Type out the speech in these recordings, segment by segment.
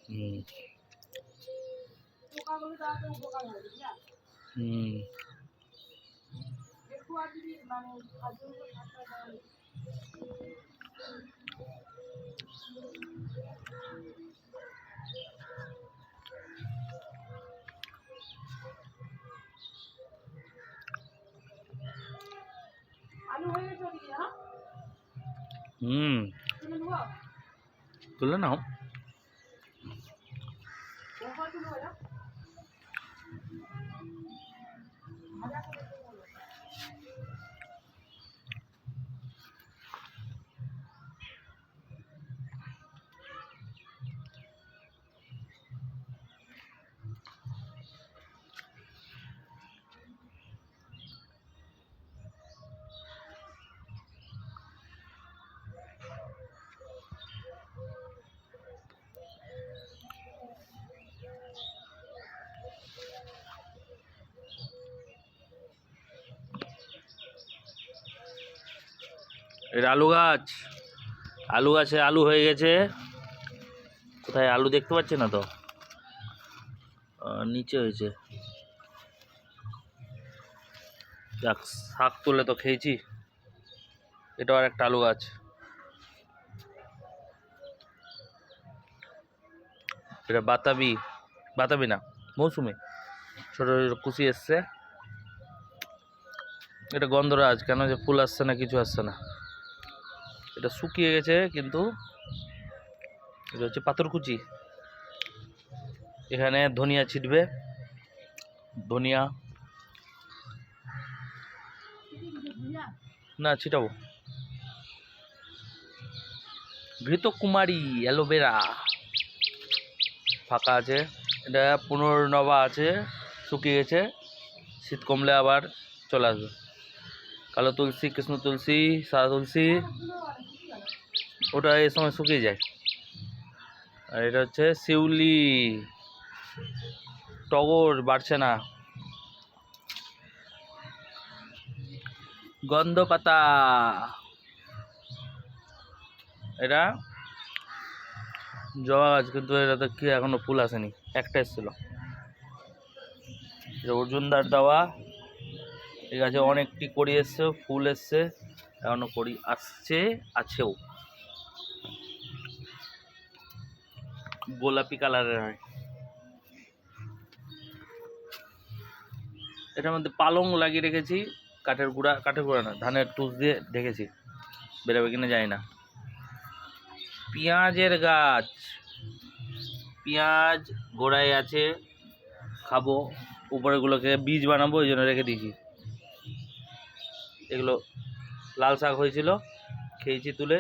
হুম হুম হুম তুলে নাও। এটা আলু গাছ, আলু গাছে আলু হয়ে গেছে। কোথায় আলু দেখতে পাচ্ছি না তো, নিচে হয়েছে। যাক, শাক তুলে তো খেয়েছি। এটা আর একটা আলু গাছ। এটা বাতাবি, বাতাবি না মৌসুমি, ছোট ছোট কুচি এসছে। এটা গন্ধরাজ, কেন যে ফুল আসছে না কিছু আসছে না। এটা শুকিয়ে গেছে, কিন্তু এটা হচ্ছে পাথরকুচি। এখানে ধনিয়া ছিটবে, ধনিয়া না ছিটাবো। ঘৃতকুমারী অ্যালোভেরা ফাঁকা আছে। এটা পুনর্নবা আছে, শুকিয়ে গেছে। শীত কমলে আবার চলে আসবে। কালো তুলসী, কৃষ্ণ তুলসী, সাদা তুলসী, ওটা এই সময় শুকিয়ে যায়। আর এটা হচ্ছে শিউলি, টগর বাড়ছে না। গন্ধ পাতা, এটা জবা গাছ, কিন্তু এটাতে কি এখনো ফুল আসেনি, একটা এসেছিল। এটা অর্জুনদার দেওয়া। এই গাছে অনেকটি কড়ি এসছে, ফুল এসছে, এখনো কড়ি আসছে, আছেও। গোলাপি কালারের হয়। এটার মধ্যে পালং লাগিয়ে রেখেছি, কাঠের গুঁড়া না, ধানের তুষ দিয়ে ঢেকেছি, বেরোবে কিনা যায় না। পেঁয়াজের গাছ, পেঁয়াজ গোড়ায় আছে, খাবো। উপরেগুলোকে বীজ বানাবো, ওই জন্য রেখে দিয়েছি। এগুলো লাল শাক হয়েছিল, খেয়েছি তুলে।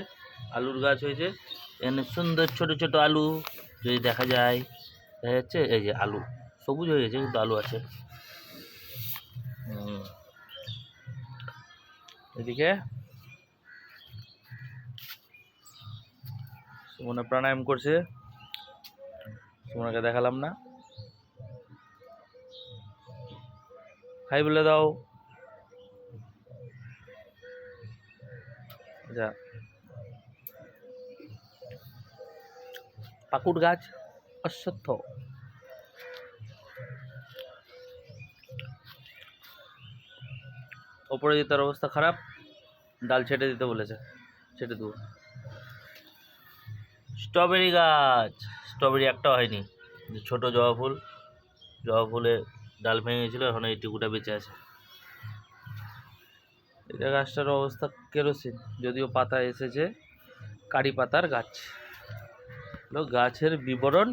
আলুর গাছ হয়েছে, এখানে সুন্দর ছোট ছোট আলু যদি দেখা যায়, দেখা যাচ্ছে। এই যে আলু সবুজ হয়ে গেছে, কিন্তু আলু আছে। এদিকে সুমনা প্রাণায়াম করছে, সুমনাকে দেখালাম না। হাই বলে দাও। যা, পাকুট গাছ, অশ্বত্থ। ওপরে যে তার অবস্থা খারাপ, ডাল ছেটে দিতে বলেছে, ছেটে দেবো। স্ট্রবেরি গাছ, স্ট্রবেরি একটাও হয়নি। ছোট জবা ফুল, জবা ফুলে ডাল ভেঙে গেছিলো, এখন এই টুকুটা বেঁচে আছে। এটা গাছটার অবস্থা কেরোসিন, যদিও পাতা এসেছে। কারি পাতার গাছ, গাছের বিবরণ।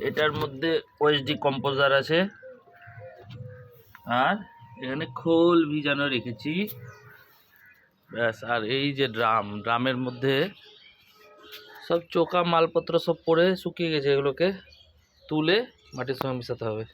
এটার মধ্যে ওএসডি কম্পোজার আছে, আর এখানে খোল ভিজানো রেখেছি, ব্যাস। আর এই যে ড্রামের মধ্যে সব চোকা মালপত্র সব পড়ে শুকিয়ে গেছে, এগুলোকে তুলে মাটির সঙ্গে মিশাতে হবে।